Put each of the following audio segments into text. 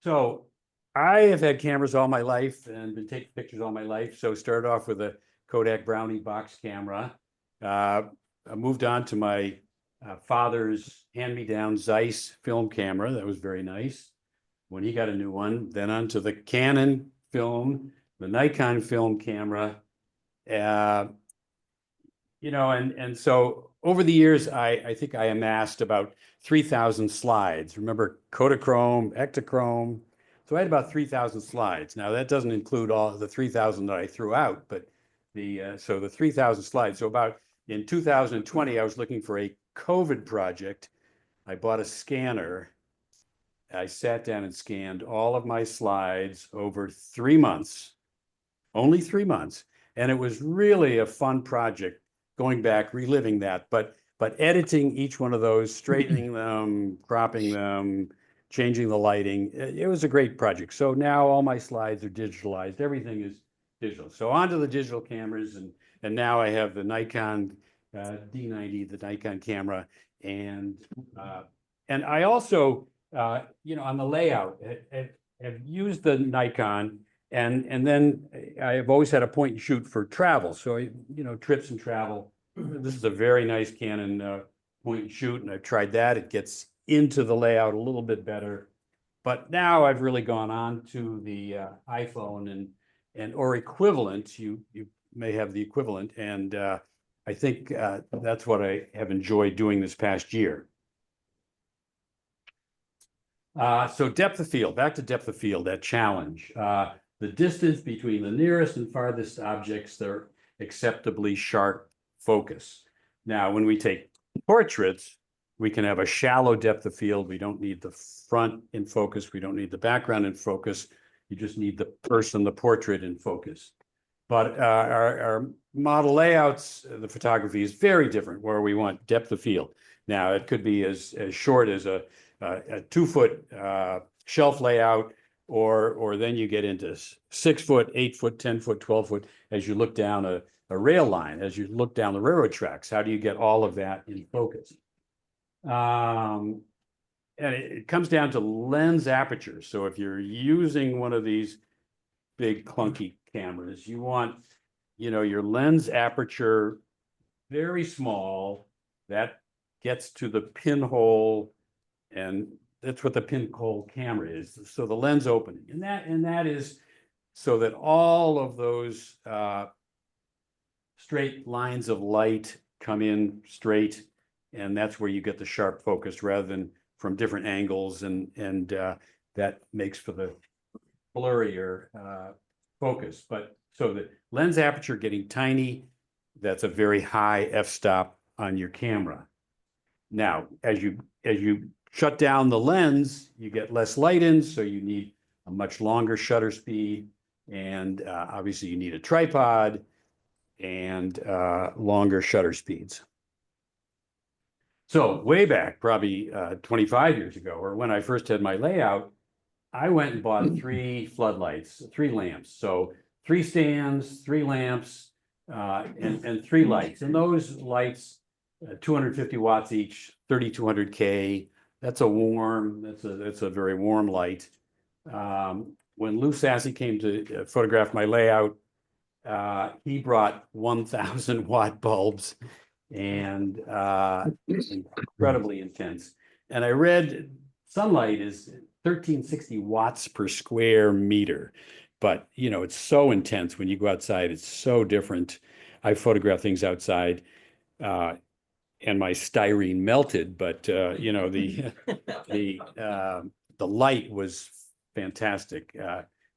So I have had cameras all my life and been taking pictures all my life. So started off with a Kodak Brownie box camera. I moved on to my father's hand-me-down Zeiss film camera. That was very nice when he got a new one. Then on to the Canon film, the Nikon film camera. And so over the years, I think I amassed about 3,000 slides. Remember Kodachrome, Ektachrome. So I had about 3,000 slides. Now that doesn't include all the 3,000 that I threw out, but the 3,000 slides. So about in 2020, I was looking for a COVID project. I bought a scanner. I sat down and scanned all of my slides over 3 months, only 3 months. And it was really a fun project going back, reliving that, but editing each one of those, straightening them, cropping them, changing the lighting. It was a great project. So now all my slides are digitalized. Everything is digital. So onto the digital cameras, and now I have the Nikon D90, the Nikon camera, and I also on the layout have used the Nikon. And then I have always had a point and shoot for travel. So, trips and travel. This is a very nice Canon point and shoot, and I've tried that. It gets into the layout a little bit better. But now I've really gone on to the iPhone or equivalent. You may have the equivalent, and I think that's what I have enjoyed doing this past year. So depth of field, back to depth of field, that challenge. The distance between the nearest and farthest objects, they're acceptably sharp focus. Now, when we take portraits, we can have a shallow depth of field. We don't need the front in focus. We don't need the background in focus. You just need the person, the portrait in focus. But our model layouts, the photography is very different where we want depth of field. Now, it could be as short as a 2-foot shelf layout, or then you get into 6-foot, 8-foot, 10-foot, 12-foot as you look down a rail line, as you look down the railroad tracks. How do you get all of that in focus? And it comes down to lens aperture. So if you're using one of these big clunky cameras, you want, your lens aperture very small. That gets to the pinhole, and that's what the pinhole camera is. So the lens opening, and that is so that all of those straight lines of light come in straight, and that's where you get the sharp focus rather than from different angles, and that makes for the blurrier focus. But so the lens aperture getting tiny, that's a very high f-stop on your camera. Now, as you shut down the lens, you get less light in, so you need a much longer shutter speed, and obviously you need a tripod and longer shutter speeds. So way back, probably 25 years ago, or when I first had my layout, I went and bought 3 floodlights, 3 lamps. So 3 stands, 3 lamps, and 3 lights. And those lights, 250 watts each, 3200K. That's a very warm light. When Lou Sassy came to photograph my layout, he brought 1,000 watt bulbs, and incredibly intense. And I read sunlight is 1360 watts per square meter, but it's so intense when you go outside. It's so different. I photograph things outside, and my styrene melted, but the light was fantastic.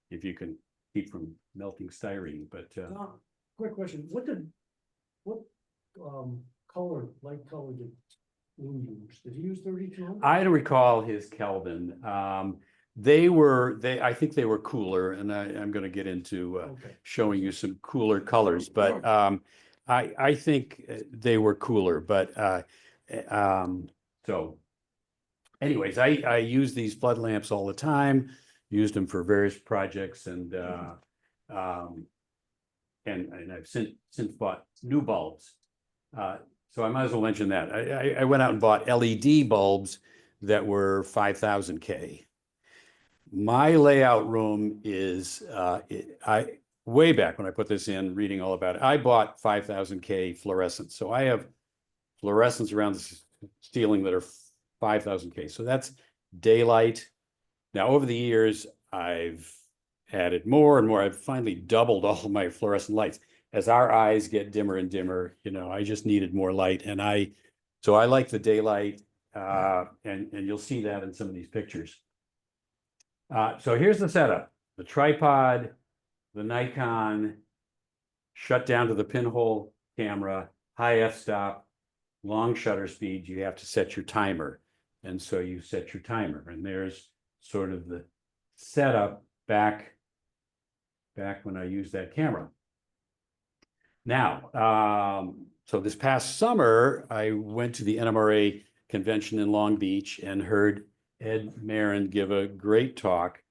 If you can keep from melting styrene, but quick question: what light color did Lou use? Did he use 3200? I don't recall his Kelvin. I think they were cooler, and I'm going to get into showing you some cooler colors, but I think they were cooler. But so anyways, I use these flood lamps all the time, used them for various projects, and I've since bought new bulbs. So I might as well mention that. I went out and bought LED bulbs that were 5000K. my layout room is, way back when I put this in, reading all about it, I bought 5000K fluorescents. So I have fluorescents around the ceiling that are 5000K. So that's daylight. Now, over the years, I've added more and more. I've finally doubled all of my fluorescent lights. As our eyes get dimmer and dimmer, I just needed more light. So I like the daylight, and you'll see that in some of these pictures. So here's the setup: the tripod, the Nikon, shut down to the pinhole camera, high f-stop, long shutter speed. You have to set your timer. And so you set your timer. And there's sort of the setup back when I used that camera. Now, so this past summer, I went to the NMRA convention in Long Beach and heard Ed Marin give a great talk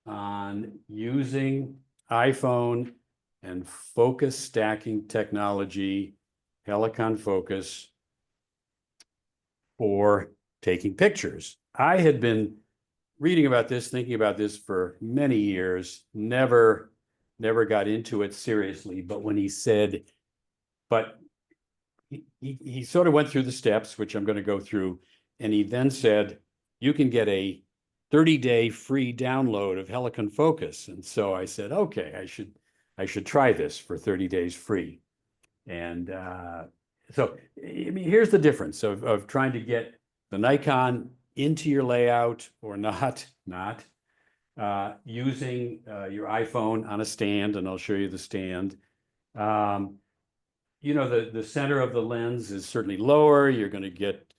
on using iPhone and focus stacking technology, Helicon Focus, for taking pictures. I had been reading about this, thinking about this for many years, never got into it seriously. But when he said, but he sort of went through the steps, which I'm going to go through. And he then said, you can get a 30-day free download of Helicon Focus. And so I said, okay, I should try this for 30 days free. And so, I mean, here's the difference of trying to get the Nikon into your layout or not using your iPhone on a stand, and I'll show you the stand. The center of the lens is certainly lower. You're going to get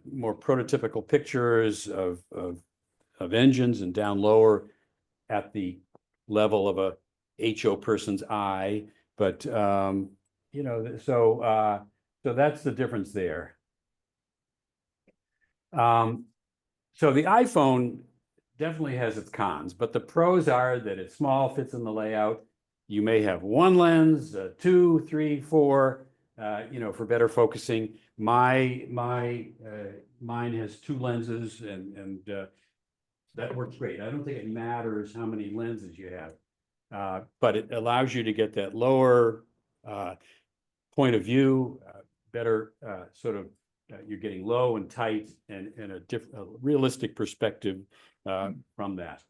more prototypical pictures of engines, and down lower at the level of a HO person's eye. But so that's the difference there. So the iPhone definitely has its cons, but the pros are that it's small, fits in the layout. You may have one lens, 2, 3, 4, for better focusing. Mine has 2 lenses, and that works great. I don't think it matters how many lenses you have, but it allows you to get that lower point of view, better sort of, you're getting low and tight, and a realistic perspective from that.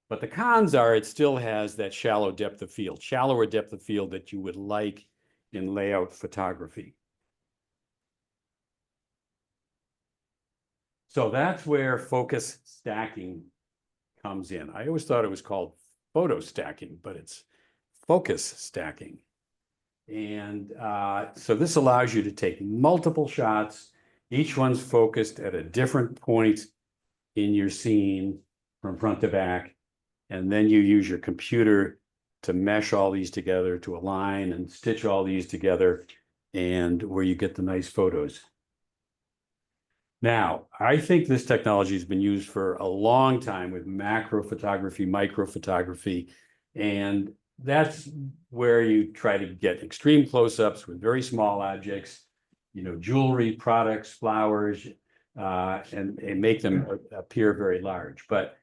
But the cons are it still has that shallower depth of field that you would like in layout photography. So that's where focus stacking comes in. I always thought it was called photo stacking, but it's focus stacking. And so this allows you to take multiple shots. Each one's focused at a different point in your scene from front to back. And then you use your computer to mesh all these together, to align and stitch all these together, and where you get the nice photos. Now, I think this technology has been used for a long time with macro photography, micro photography, and that's where you try to get extreme close-ups with very small objects, jewelry, products, flowers, and make them appear very large. But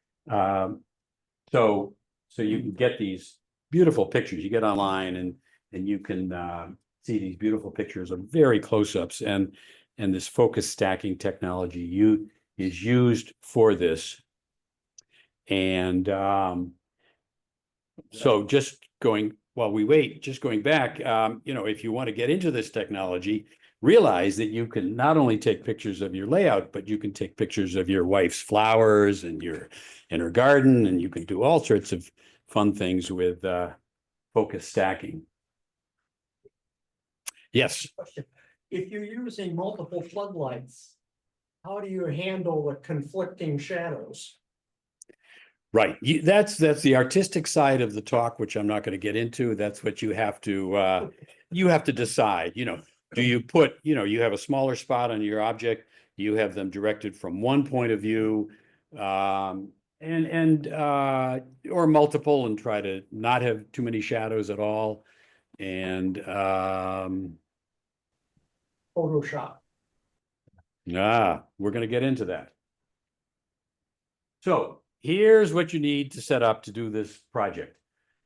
so you can get these beautiful pictures. You get online, and you can see these beautiful pictures of very close-ups, and this focus stacking technology is used for this. And so just going back, if you want to get into this technology, realize that you can not only take pictures of your layout, but you can take pictures of your wife's flowers and in her garden, and you can do all sorts of fun things with focus stacking. Yes. If you're using multiple floodlights, how do you handle the conflicting shadows? Right. That's the artistic side of the talk, which I'm not going to get into. That's what you have to decide. Do you put, you have a smaller spot on your object, you have them directed from one point of view, or multiple, and try to not have too many shadows at all. And Photoshop. we're going to get into that. So here's what you need to set up to do this project.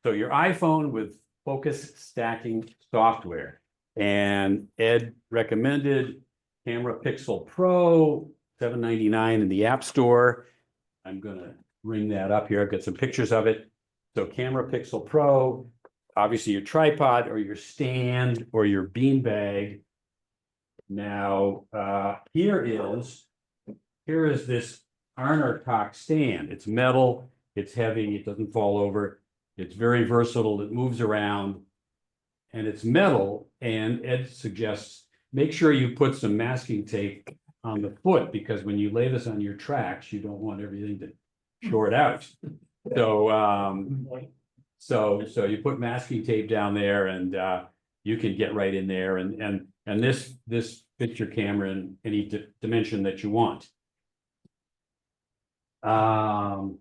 So your iPhone with focus stacking software, and Ed recommended Camera Pixel Pro, $7.99 in the App Store. I'm gonna bring that up here. I've got some pictures of it. So Camera Pixel Pro, obviously your tripod or your stand or your beanbag. Now, here is this Arnold stand. It's metal, it's heavy, it doesn't fall over. It's very versatile, it moves around, and it's metal. And Ed suggests make sure you put some masking tape on the foot, because when you lay this on your tracks, you don't want everything to short out. So you put masking tape down there, and you can get right in there, and this fits your camera in any dimension that you want. And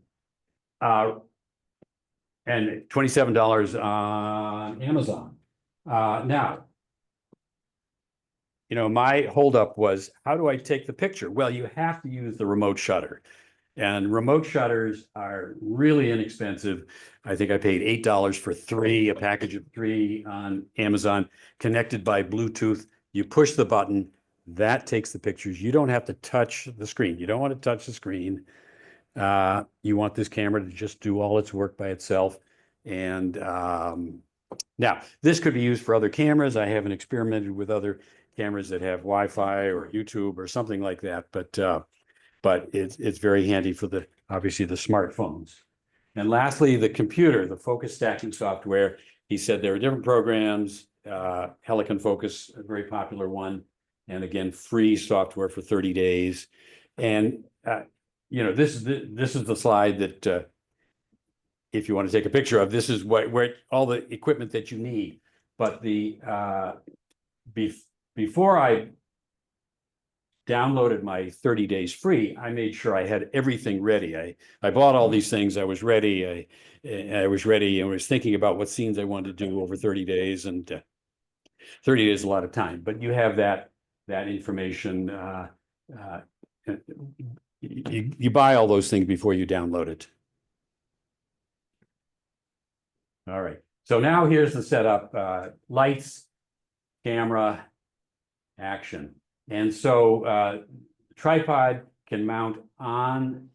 $27 on Amazon. Now, my holdup was, how do I take the picture? Well, you have to use the remote shutter. And remote shutters are really inexpensive. I think I paid $8 for a package of 3 on Amazon, connected by Bluetooth. You push the button, that takes the pictures. You don't have to touch the screen. You don't want to touch the screen. You want this camera to just do all its work by itself. And now, this could be used for other cameras. I haven't experimented with other cameras that have Wi-Fi or YouTube or something like that, but it's very handy for obviously the smartphones. And lastly, the computer, the focus stacking software. He said there are different programs, Helicon Focus, a very popular one, and again, free software for 30 days. And this is the slide that if you want to take a picture of, this is where all the equipment that you need. But before I downloaded my 30 days free, I made sure I had everything ready. I bought all these things. I was ready. I was ready and was thinking about what scenes I wanted to do over 30 days. And 30 days is a lot of time, but you have that information. You buy all those things before you download it. All right. So now here's the setup: lights, camera, action. And so tripod can mount on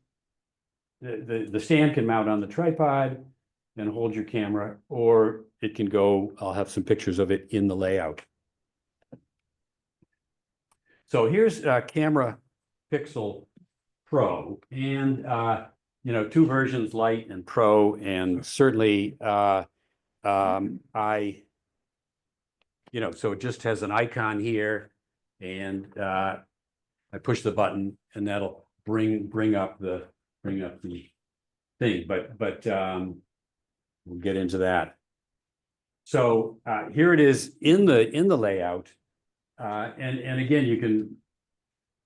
the stand can mount on the tripod and hold your camera, or it can go. I'll have some pictures of it in the layout. So here's Camera Pixel Pro, and 2 versions, Lite and Pro, and certainly so it just has an icon here. And I push the button, and that'll bring up the thing. But we'll get into that. So here it is in the layout, and again, you can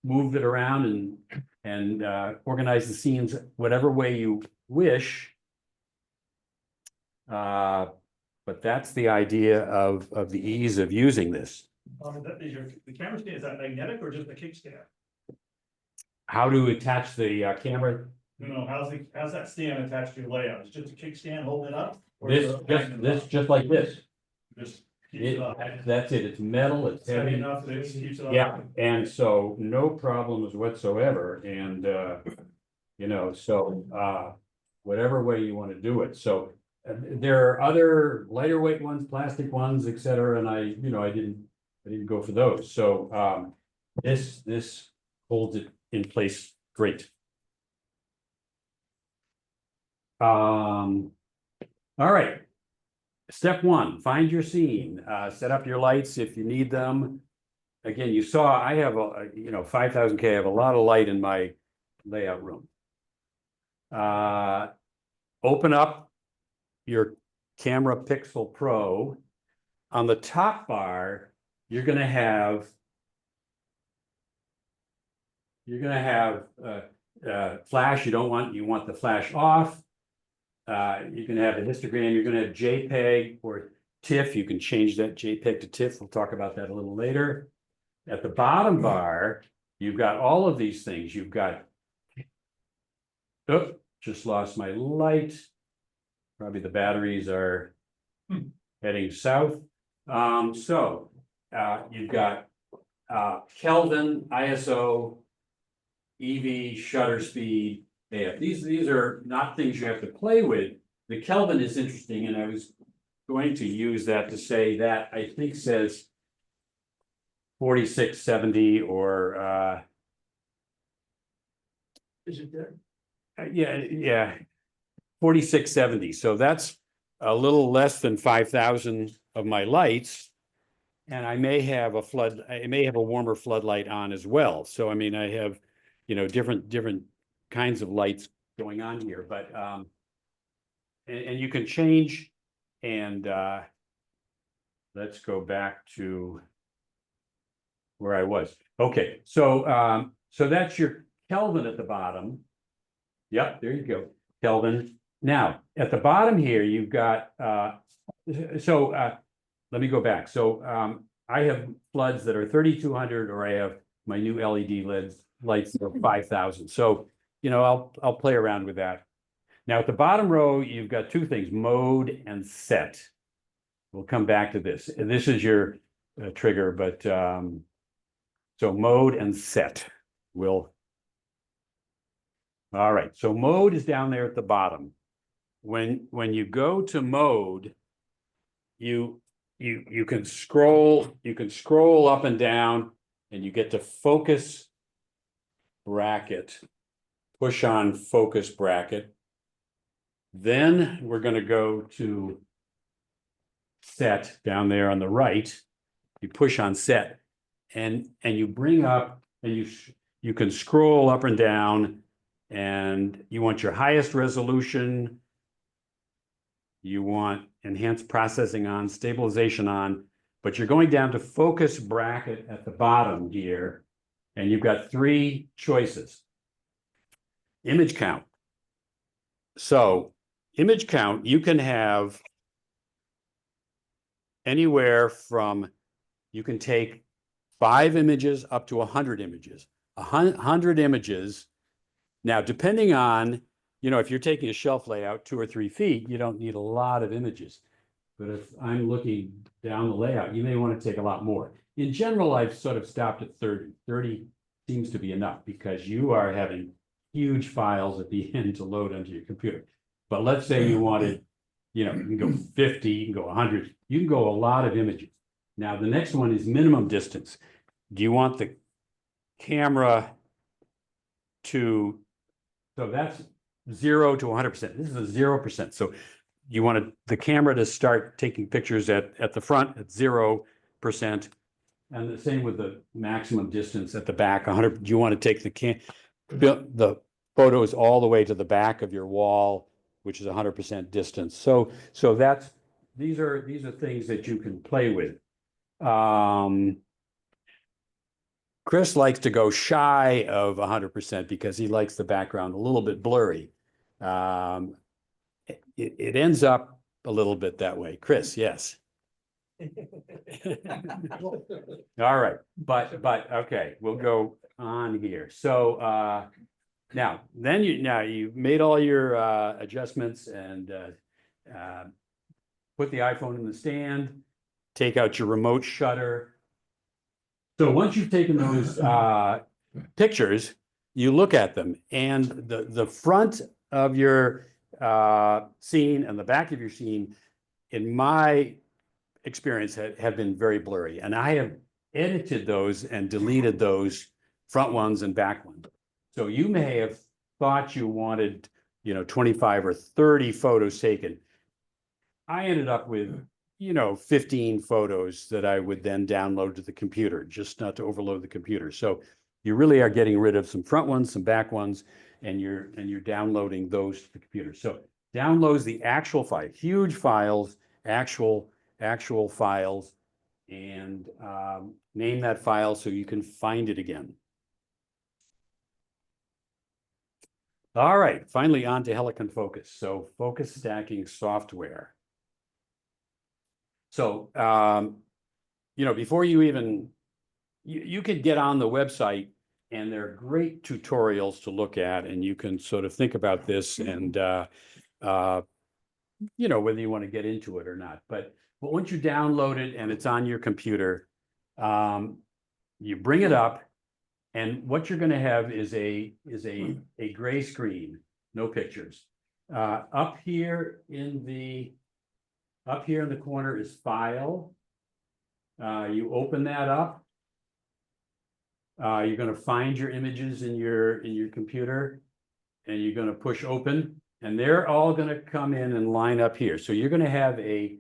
move it around and organize the scenes whatever way you wish. But that's the idea of the ease of using this. The camera stand, is that magnetic or just a kickstand? How to attach the camera? No, how's that stand attached to your layout? It's just a kickstand holding it up? Or This is it a magnet just up? just like this. Just keeps it up. That's it. It's metal. It's It's heavy heavy. enough that it keeps it up. Yeah, and so no problems whatsoever. And so whatever way you want to do it. So there are other lighter weight ones, plastic ones, etc. And I didn't go for those. So this holds it in place great. All right. Step 1, find your scene. Set up your lights if you need them. Again, you saw I have 5,000K. I have a lot of light in my layout room. Open up your Camera Pixel Pro. On the top bar, you're going to have flash. You want the flash off. You can have a histogram. You're going to have JPEG or TIFF. You can change that JPEG to TIFF. We'll talk about that a little later. At the bottom bar, you've got all of these things. You've got Oh, just lost my light. Probably the batteries are heading south. You've got Kelvin, ISO, EV, shutter speed. AF. These are not things you have to play with. The Kelvin is interesting, and I was going to use that to say that I think says 4670 or Is it there? yeah, 4670. So that's a little less than 5,000 of my lights. And I may have a warmer floodlight on as well. So I mean, I have, different kinds of lights going on here, but and you can change, and let's go back to where I was. Okay, so that's your Kelvin at the bottom. Yep, there you go, Kelvin. Now, at the bottom here, you've got let me go back. So I have floods that are 3,200, or I have my new LED lights that are 5,000. So, I'll play around with that. Now at the bottom row, you've got two things, mode and set. We'll come back to this. And this is your trigger, but so mode and set will. All right, so mode is down there at the bottom. When you go to mode, you can scroll up and down, and you get to focus bracket, push on focus bracket. Then we're going to go to set down there on the right. You push on set, and you bring up, and you can scroll up and down, and you want your highest resolution. You want enhanced processing on, stabilization on, but you're going down to focus bracket at the bottom here, and you've got three choices. Image count. So image count, you can have anywhere from, you can take 5 images up to 100 images. 100 images. Now, depending on, if you're taking a shelf layout 2 or 3 feet, you don't need a lot of images. But if I'm looking down the layout, you may want to take a lot more. In general, I've sort of stopped at 30. 30 seems to be enough because you are having huge files at the end to load onto your computer. But let's say you wanted, you can go 50, you can go 100, you can go a lot of images. Now, the next one is minimum distance. Do you want the camera to, so that's 0 to 100%. This is a 0%. So you want the camera to start taking pictures at the front at 0%. And the same with the maximum distance at the back, 100. Do you want to take the photos all the way to the back of your wall, which is 100% distance. So these are things that you can play with. Chris likes to go shy of 100% because he likes the background a little bit blurry. It ends up a little bit that way. Chris, yes. All right, but okay, we'll go on here. So now you've made all your adjustments and put the iPhone in the stand, take out your remote shutter. So once you've taken those pictures, you look at them, and the front of your scene and the back of your scene, in my experience, have been very blurry. And I have edited those and deleted those front ones and back ones. So you may have thought you wanted, 25 or 30 photos taken. I ended up with 15 photos that I would then download to the computer, just not to overload the computer. So you really are getting rid of some front ones, some back ones, and you're downloading those to the computer. So downloads the actual file, huge files, actual files, and name that file so you can find it again. All right, finally on to Helicon Focus. So focus stacking software. So, before you even, you could get on the website and they're great tutorials to look at, and you can sort of think about this and, you know, whether you want to get into it or not. But once you download it and it's on your computer, you bring it up, and what you're going to have is a gray screen, no pictures. Up here in the corner is File. You open that up. You're going to find your images in your computer, and you're going to push open, and they're all going to come in and line up here. So you're going to have a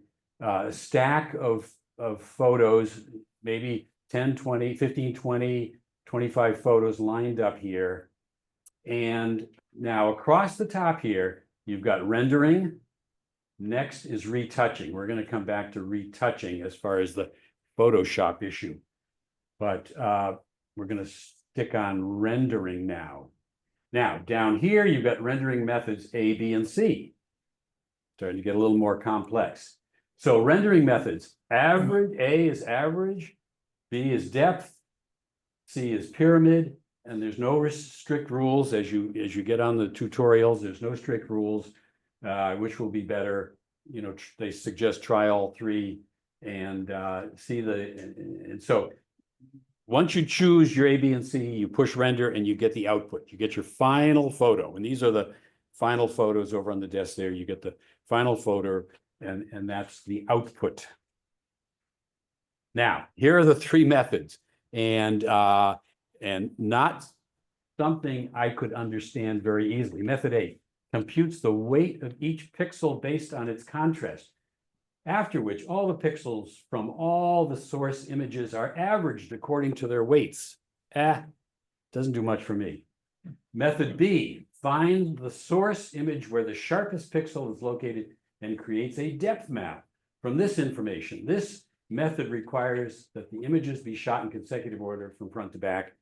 stack of photos, maybe 10, 20, 15, 20, 25 photos lined up here. And now across the top here, you've got rendering. Next is retouching. We're going to come back to retouching as far as the Photoshop issue. But we're going to stick on rendering now. Now, down here, you've got rendering methods A, B, and C. Starting to get a little more complex. So rendering methods, average, A is average, B is depth, C is pyramid, and there's no strict rules as you get on the tutorials. There's no strict rules, which will be better. You know, they suggest try all three and see and so once you choose your A, B, and C, you push render and you get the output. You get your final photo, and these are the final photos over on the desk there. You get the final photo, and that's the output. Now, here are the three methods, and not something I could understand very easily. Method A computes the weight of each pixel based on its contrast, after which all the pixels from all the source images are averaged according to their weights. Doesn't do much for me. Method B, find the source image where the sharpest pixel is located and creates a depth map from this information. This method requires that the images be shot in consecutive order from front to back,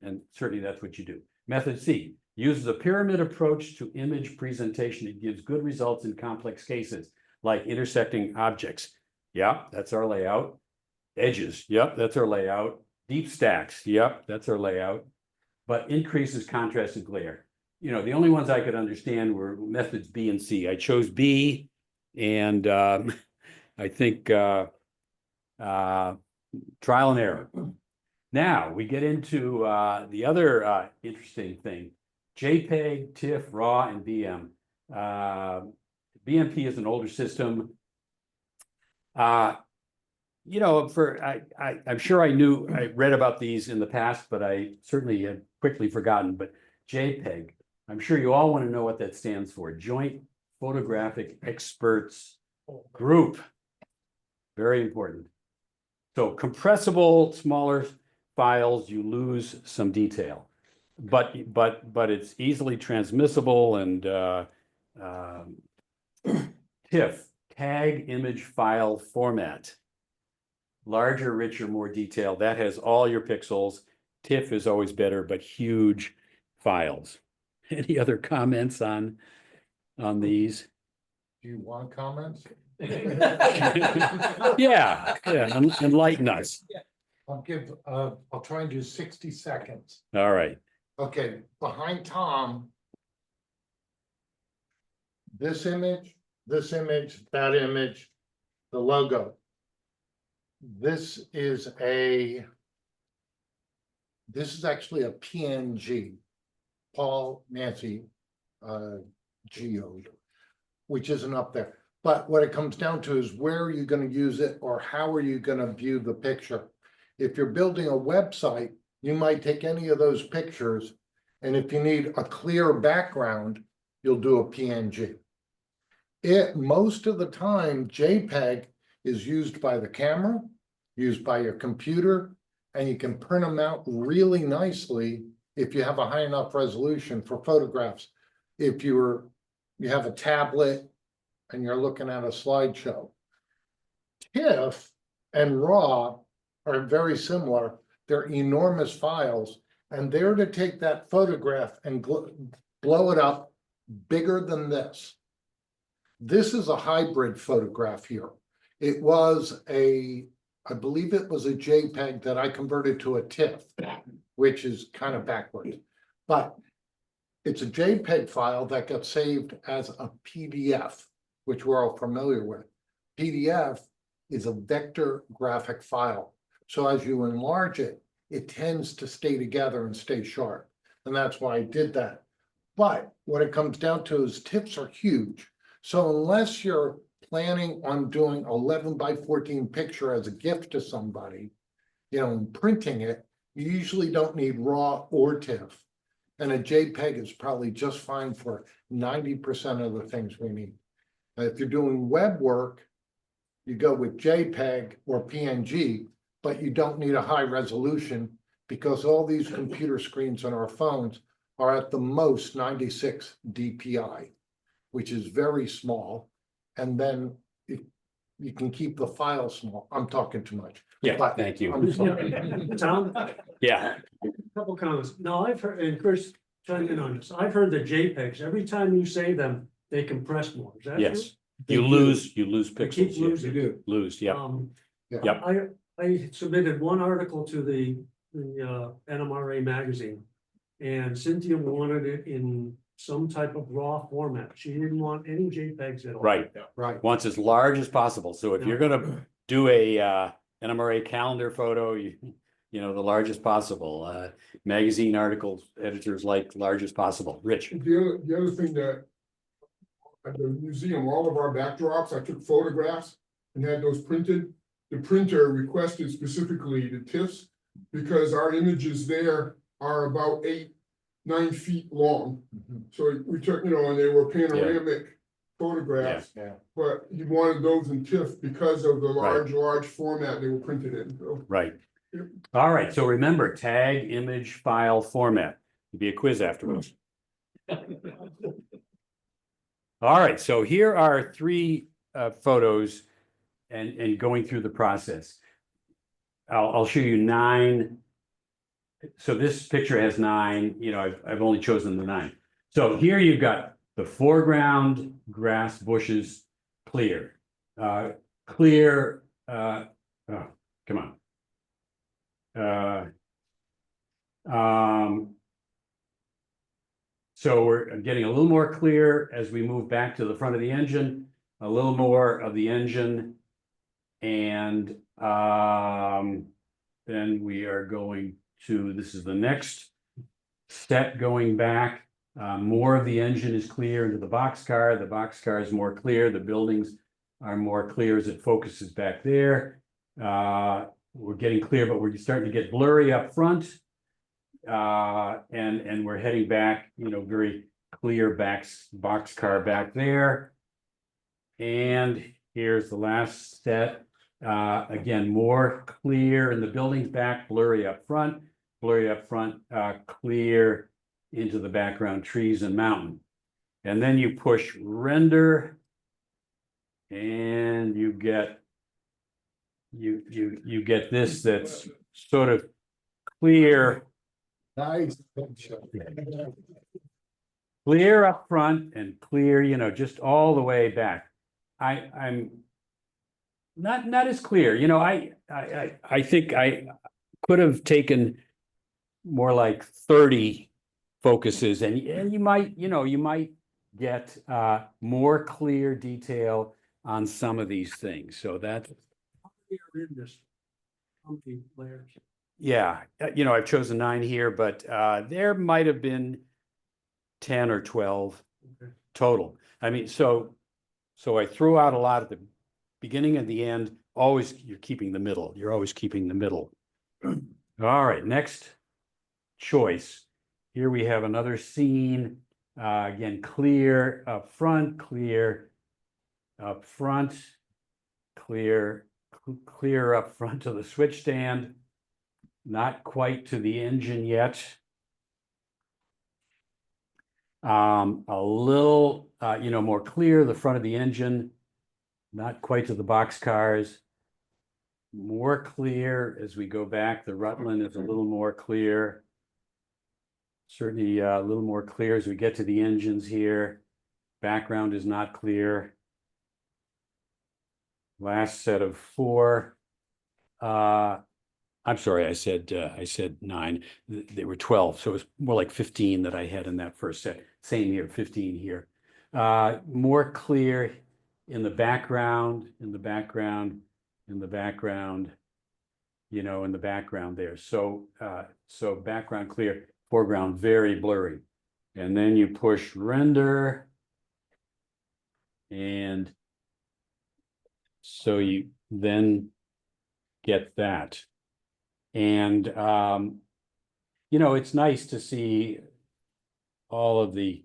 and certainly that's what you do. Method C uses a pyramid approach to image presentation. It gives good results in complex cases, like intersecting objects. Yep, that's our layout. Edges, yep, that's our layout. Deep stacks, yep, that's our layout. But increases contrast and glare. You know, the only ones I could understand were methods B and C. I chose B, and I think trial and error. Now we get into the other interesting thing: JPEG, TIFF, RAW, and BM. BMP is an older system. You know, I'm sure I read about these in the past, but I certainly had quickly forgotten. But JPEG, I'm sure you all want to know what that stands for. Joint Photographic Experts Group. Very important. So compressible, smaller files, you lose some detail, but it's easily transmissible, and TIFF, tag image file format. Larger, richer, more detailed. That has all your pixels. TIFF is always better, but huge files. Any other comments on these? Do you want comments? Yeah, enlighten us. I'll try and do 60 seconds. All right. Okay, behind Tom. This image, that image, the logo. This is actually a PNG, Paul Nancy geode, which isn't up there. But what it comes down to is, where are you going to use it, or how are you going to view the picture? If you're building a website, you might take any of those pictures, and if you need a clear background, you'll do a PNG. Most of the time, JPEG is used by the camera, used by your computer, and you can print them out really nicely if you have a high enough resolution for photographs. If you have a tablet and you're looking at a slideshow. TIFF and RAW are very similar. They're enormous files, and they're to take that photograph and blow it up bigger than this. This is a hybrid photograph here. It was I believe it was a JPEG that I converted to a TIFF. which is kind of backwards. But it's a JPEG file that got saved as a PDF, which we're all familiar with. PDF is a vector graphic file. So as you enlarge it, it tends to stay together and stay sharp. And that's why I did that. But what it comes down to is TIFFs are huge. So unless you're planning on doing 11:14 picture as a gift to somebody, and printing it, you usually don't need RAW or TIFF. And a JPEG is probably just fine for 90% of the things we need. If you're doing web work, you go with JPEG or PNG, but you don't need a high resolution because all these computer screens on our phones are at the most 96 DPI, which is very small. And then you can keep the file small. I'm talking too much. Yeah, But thank you. I'm sorry. Tom, Yeah, couple comments. No, I've heard, and Chris, chime in on this. I've heard the JPEGs, every time you save them, they compress more. Is that true? yes. You lose They pixels. keep Yeah. losing. Lose, yeah. Yeah. Yep. I submitted one article to the NMRA magazine. And Cynthia wanted it in some type of raw format. She didn't want any JPEGs at all. Right. Right. Wants as large as possible. So if you're gonna do a NMRA calendar photo, the largest possible. Magazine articles, editors like large as possible. Rich. The other thing that at the museum, all of our backdrops, I took photographs and had those printed. The printer requested specifically the TIFFs because our images there are about 8-9 feet long. So we took, and they were panoramic photographs, Yeah. but he wanted those in TIFF because of the large format they were printed in. So Right. Yep. All right. So remember, tag, image, file, format. There'll be a quiz afterwards. All right. So here are 3 photos and going through the process. I'll show you 9. So this picture has 9, I've only chosen the 9. So here you've got the foreground, grass, bushes, clear. Oh, come on. So we're getting a little more clear as we move back to the front of the engine, a little more of the engine. And then we are going to, this is the next step going back. More of the engine is clear into the boxcar. The boxcar is more clear. The buildings are more clear as it focuses back there. We're getting clear, but we're starting to get blurry up front. And we're heading back, very clear boxcar back there. And here's the last set. Again, more clear in the buildings back, blurry up front, clear into the background, trees and mountain. And then you push render and you get this that's sort of clear. Nice. Clear up front and clear, just all the way back. I'm not as clear, I think I could have taken more like 30 focuses and you might get more clear detail on some of these things. So that's In this, how many layers? yeah, I've chosen 9 here, but there might have been 10 or 12 total. I mean, so I threw out a lot at the beginning and the end. Always, you're keeping the middle. You're always keeping the middle. All right, next choice. Here we have another scene. Again, clear up front, clear up front, clear up front to the switch stand. Not quite to the engine yet. A little, more clear, the front of the engine, not quite to the boxcars. More clear as we go back. The Rutland is a little more clear. Certainly a little more clear as we get to the engines here. Background is not clear. Last set of 4. I'm sorry, I said 9. They were 12, so it was more like 15 that I had in that first set. Same here, 15 here. More clear in the background, in the background, in the background, you know, in the background there. So background clear, foreground very blurry. And then you push render. And so you then get that. And, you know, it's nice to see all of the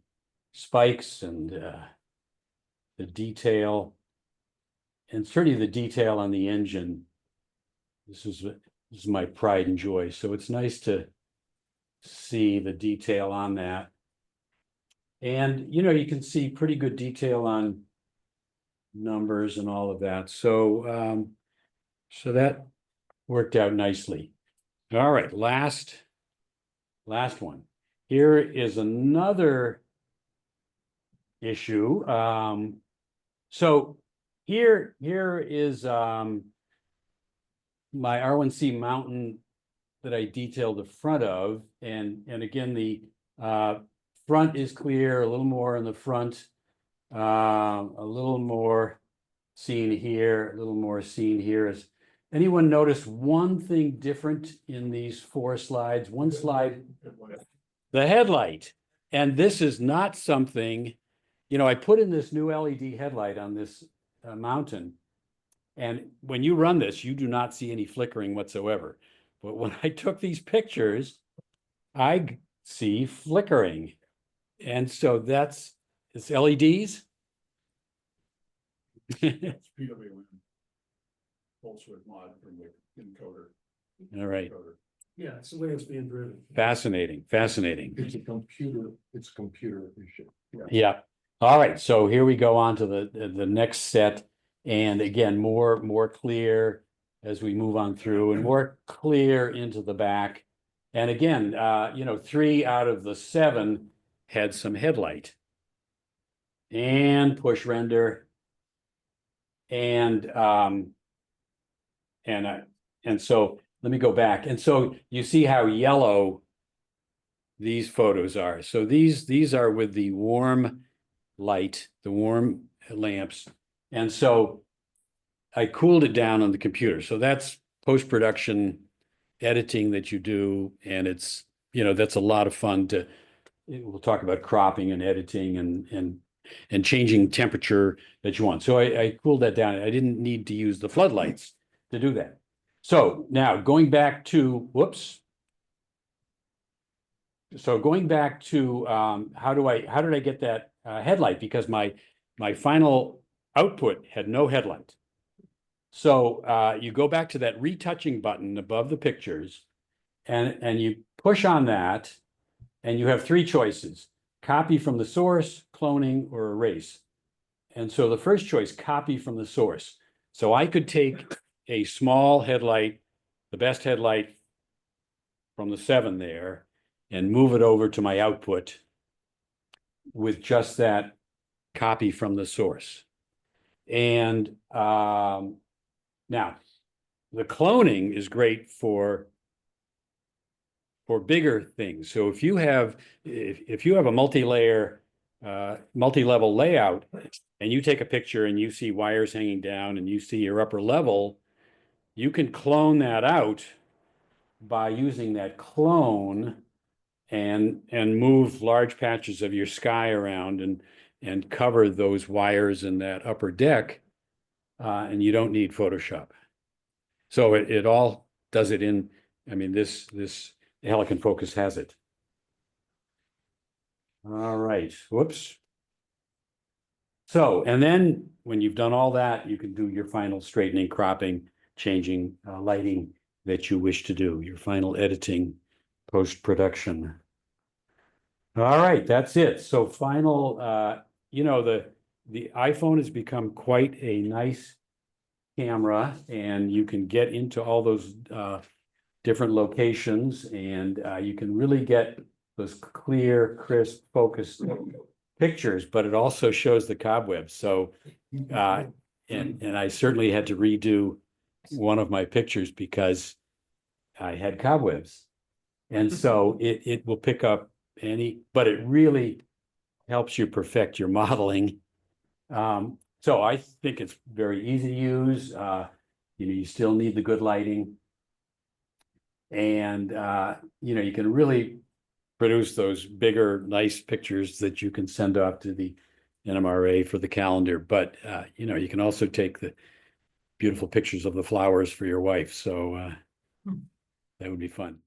spikes and the detail, and certainly the detail on the engine. This is my pride and joy. So it's nice to see the detail on that. And, you know, you can see pretty good detail on numbers and all of that. So, so that worked out nicely. All right, last one. Here is another issue. So here is my R1C mountain that I detailed the front of, and again the front is clear, a little more in the front, a little more seen here, a little more seen here. Is anyone notice one thing different in these 4 slides? One slide, the headlight. And this is not something, you know, I put in this new LED headlight on this mountain. And when you run this, you do not see any flickering whatsoever. But when I took these pictures, I see flickering. And so it's LEDs. It's PWM. Pulse width mod from the encoder. All right. Yeah, it's the way it's being driven. Fascinating, fascinating. It's a computer issue. Yeah. All right. So here we go on to the next set. And again, more clear as we move on through, and more clear into the back. And again, you know, 3 out of the 7 had some headlight. And push render. And so let me go back. And so you see how yellow these photos are. So these are with the warm light, the warm lamps. And so I cooled it down on the computer. So that's post-production editing that you do. And it's, you know, that's a lot of fun we'll talk about cropping and editing and changing temperature that you want. So I cooled that down. I didn't need to use the floodlights to do that. So now going back to, whoops. So going back to how did I get that headlight? Because my final output had no headlight. So you go back to that retouching button above the pictures, and you push on that, and you have 3 choices: copy from the source, cloning, or erase. And so the first choice, copy from the source. So I could take a small headlight, the best headlight from the 7 there, and move it over to my output with just that copy from the source. And now the cloning is great for bigger things. So if you have a multi-layer, multi-level layout, and you take a picture and you see wires hanging down and you see your upper level, you can clone that out by using that clone and move large patches of your sky around and cover those wires in that upper deck, and you don't need Photoshop. So it all does it in, I mean, this Helicon Focus has it. All right, whoops. So, and then when you've done all that, you can do your final straightening, cropping, changing lighting that you wish to do, your final editing, post-production. All right, that's it. So final, you know, the iPhone has become quite a nice camera, and you can get into all those different locations, and you can really get those clear, crisp, focused pictures, but it also shows the cobwebs. So, and I certainly had to redo one of my pictures because I had cobwebs. And so it will pick up but it really helps you perfect your modeling. So I think it's very easy to use. You still need the good lighting. And, you can really produce those bigger, nice pictures that you can send off to the NMRA for the calendar. But, you can also take the beautiful pictures of the flowers for your wife. So that would be fun.